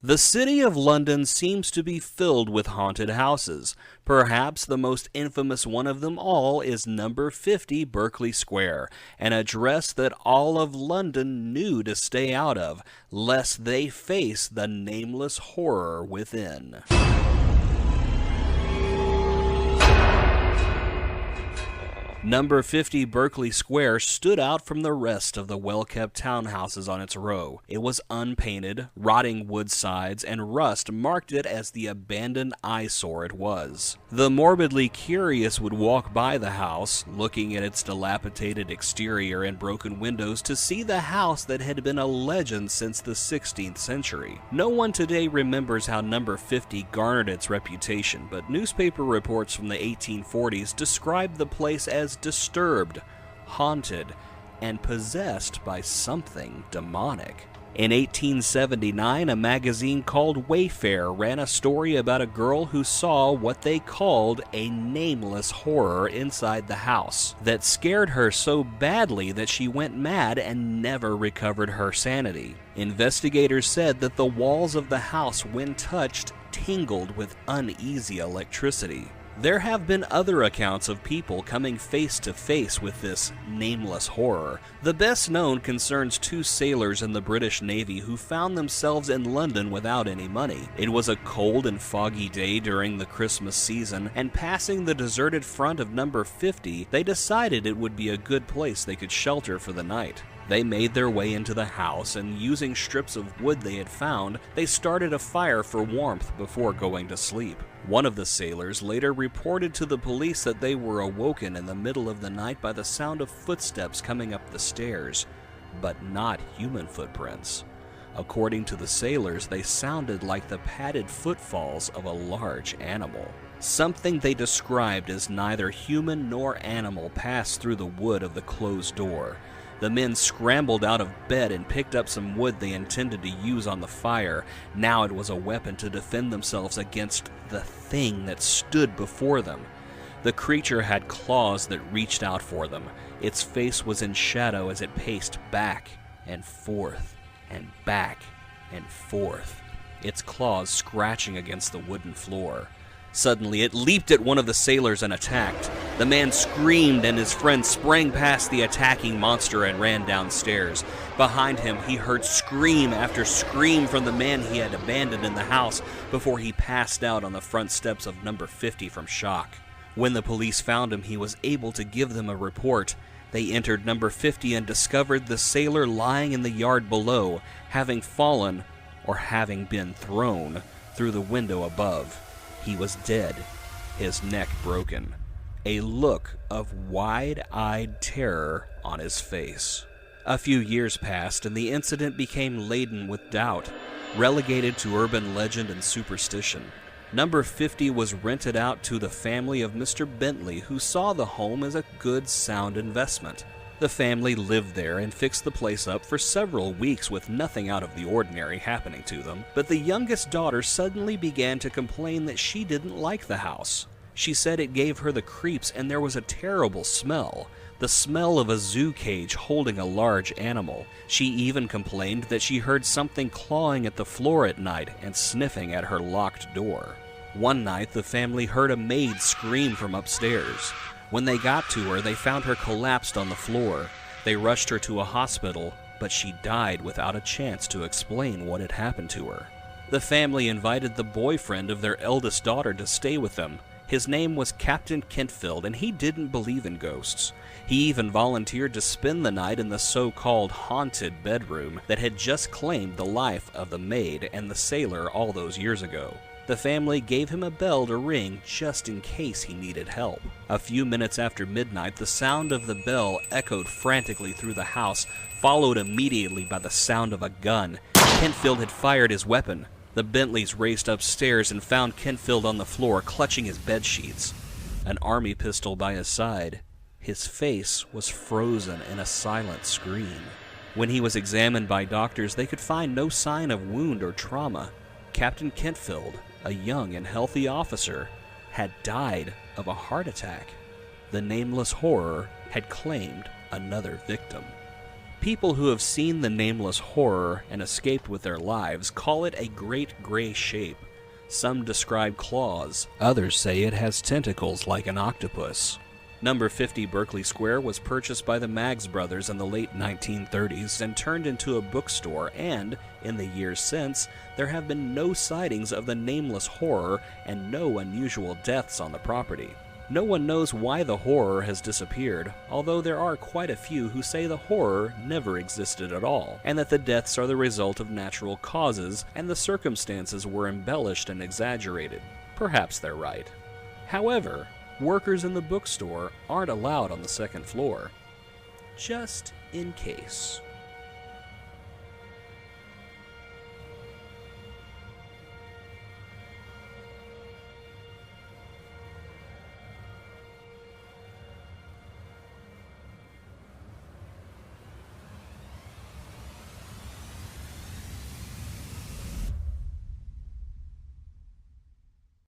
The city of London seems to be filled with haunted houses. Perhaps the most infamous one of them all is number 50 Berkley Square, an address that all of London knew to stay out of, lest they face the nameless horror within. Number 50 Berkley Square stood out from the rest of the well-kept townhouses on its row. It was unpainted, rotting wood sides, and rust marked it as the abandoned eyesore it was. The morbidly curious would walk by the house, looking at its dilapidated exterior and broken windows to see the house that had been a legend since the 16th century. No one today remembers how number 50 garnered its reputation, but newspaper reports from the 1840s described the place as disturbed, haunted, and possessed by something demonic. In 1879, a magazine called Wayfarer ran a story about a girl who saw what they called a nameless horror inside the house that scared her so badly that she went mad and never recovered her sanity. Investigators said that the walls of the house, when touched, tingled with uneasy electricity. There have been other accounts of people coming face to face with this nameless horror. The best known concerns two sailors in the British Navy who found themselves in London without any money. It was a cold and foggy day during the Christmas season, and passing the deserted front of number 50, they decided it would be a good place they could shelter for the night. They made their way into the house, and using strips of wood they had found, they started a fire for warmth before going to sleep. One of the sailors later reported to the police that they were awoken in the middle of the night by the sound of footsteps coming up the stairs, but not human footprints. According to the sailors, they sounded like the padded footfalls of a large animal. Something they described as neither human nor animal passed through the wood of the closed door. The men scrambled out of bed and picked up some wood they intended to use on the fire. Now it was a weapon to defend themselves against the thing that stood before them. The creature had claws that reached out for them. Its face was in shadow as it paced back and forth and back and forth, its claws scratching against the wooden floor. Suddenly, it leaped at one of the sailors and attacked. The man screamed, and his friend sprang past the attacking monster and ran downstairs. Behind him, he heard scream after scream from the man he had abandoned in the house before he passed out on the front steps of number 50 from shock. When the police found him, he was able to give them a report. They entered number 50 and discovered the sailor lying in the yard below, having fallen, or having been thrown, through the window above. He was dead, his neck broken, a look of wide-eyed terror on his face. A few years passed, and the incident became laden with doubt, relegated to urban legend and superstition. Number 50 was rented out to the family of Mr. Bentley, who saw the home as a good, sound investment. The family lived there and fixed the place up for several weeks with nothing out of the ordinary happening to them, but the youngest daughter suddenly began to complain that she didn't like the house. She said it gave her the creeps and there was a terrible smell, the smell of a zoo cage holding a large animal. She even complained that she heard something clawing at the floor at night and sniffing at her locked door. One night, the family heard a maid scream from upstairs. When they got to her, they found her collapsed on the floor. They rushed her to a hospital, but she died without a chance to explain what had happened to her. The family invited the boyfriend of their eldest daughter to stay with them. His name was Captain Kentfield, and he didn't believe in ghosts. He even volunteered to spend the night in the so-called haunted bedroom that had just claimed the life of the maid and the sailor all those years ago. The family gave him a bell to ring just in case he needed help. A few minutes after midnight, the sound of the bell echoed frantically through the house, followed immediately by the sound of a gun. Kentfield had fired his weapon. The Bentleys raced upstairs and found Kentfield on the floor, clutching his bedsheets. An army pistol by his side. His face was frozen in a silent scream. When he was examined by doctors, they could find no sign of wound or trauma. Captain Kentfield, a young and healthy officer, had died of a heart attack. The nameless horror had claimed another victim. People who have seen the nameless horror and escaped with their lives call it a great gray shape. Some describe claws, others say it has tentacles like an octopus. Number 50 Berkley Square was purchased by the Maggs brothers in the late 1930s and turned into a bookstore, and, in the years since, there have been no sightings of the nameless horror and no unusual deaths on the property. No one knows why the horror has disappeared, although there are quite a few who say the horror never existed at all, and that the deaths are the result of natural causes and the circumstances were embellished and exaggerated. Perhaps they're right. However, workers in the bookstore aren't allowed on the second floor, just in case.